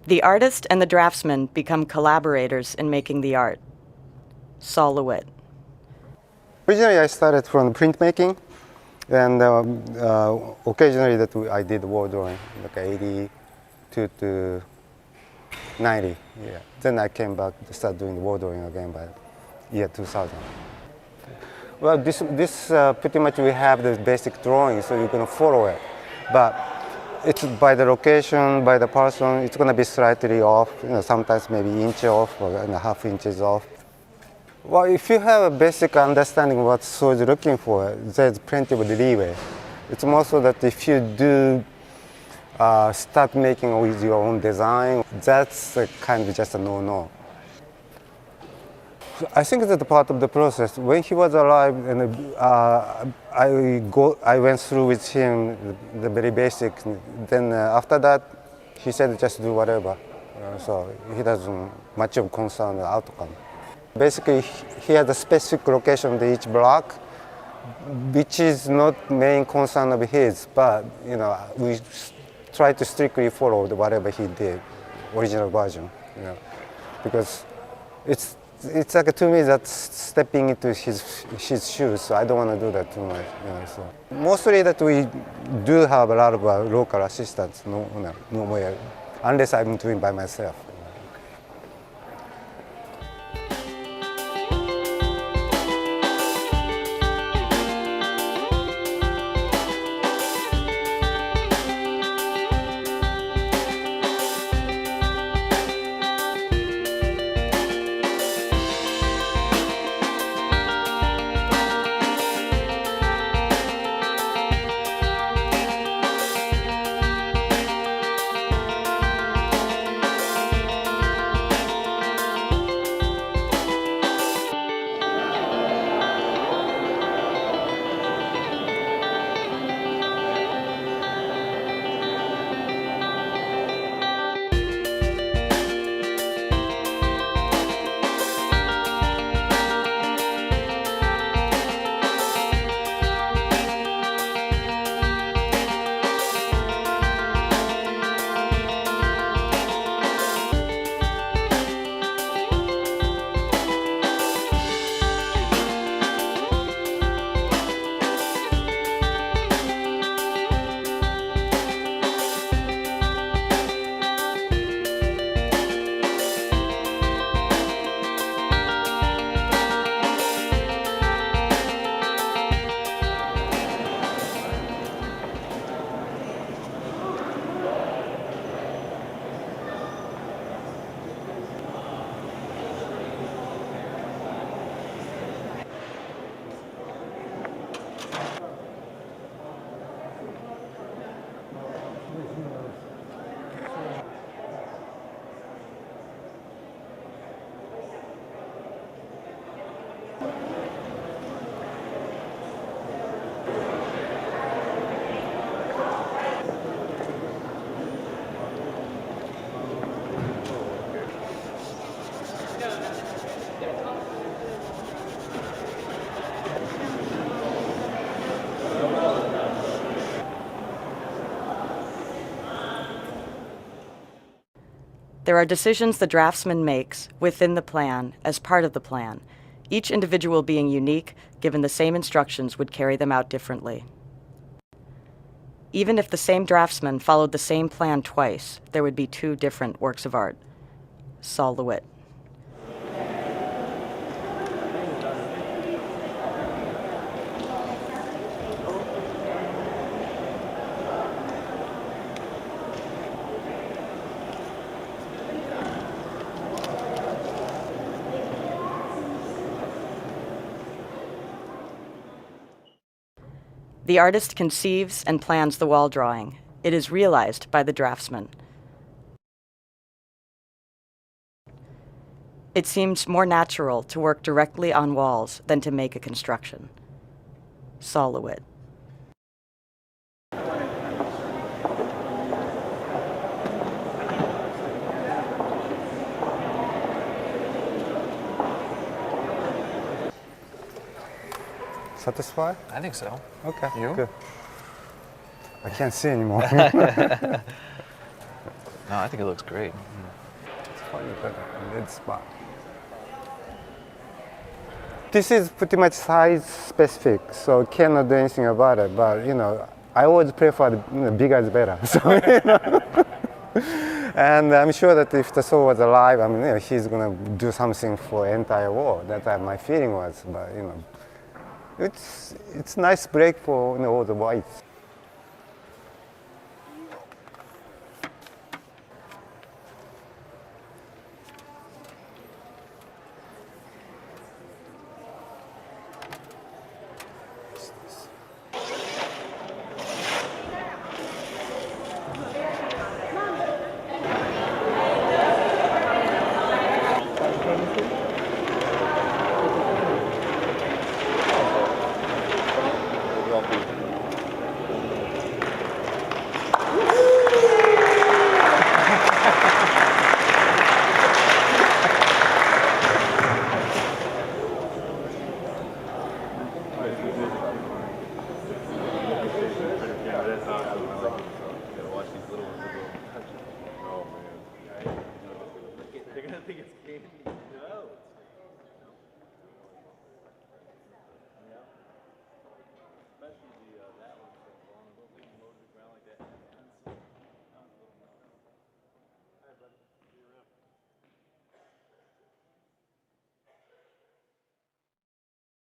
The artist and the draftsman become collaborators in making the art. LeWitt. Originally, I started from printmaking, and occasionally I did wall drawing, like 82 to 90. Yeah. Then I came back to start doing wall drawing again by year 2000. Well, this pretty much we have the basic drawing, so you're gonna follow it, but it's by the location, by the person, it's gonna be slightly off. Sometimes maybe inch off or half inches off. Well, if you have a basic understanding what Soji is looking for, there's plenty of leeway. It's more so that if you do start making with your own design, that's kind of just a no-no. I think that's part of the process. When he was alive, and I went through with him the very basic. Then after that, he said just do whatever. So he doesn't much of concern the outcome. Basically, he has a specific location of each block, which is not main concern of his, but we try to strictly follow whatever he did, original version, because it's like to me that's stepping into his shoes, so I don't want to do that too much. So mostly that we do have a lot of local assistants, no way, unless I'm doing by myself. There are decisions the draftsman makes within the plan as part of the plan. Each individual being unique, given the same instructions would carry them out differently. Even if the same draftsman followed the same plan twice, there would be two different works of art. LeWitt. The artist conceives and plans the wall drawing. It is realized by the draftsman. It seems more natural to work directly on walls than to make a construction. LeWitt. Satisfied? I think so. Okay, You? good. I can't see anymore. No, I think it looks great. It's funny, but red spot. This is pretty much size specific, so cannot do anything about it. But I always prefer bigger is better. So, and I'm sure that if the soul was alive, I mean, he's gonna do something for entire world. That's what my feeling was. But it's nice break for all the whites. Oh man. They're gonna think it's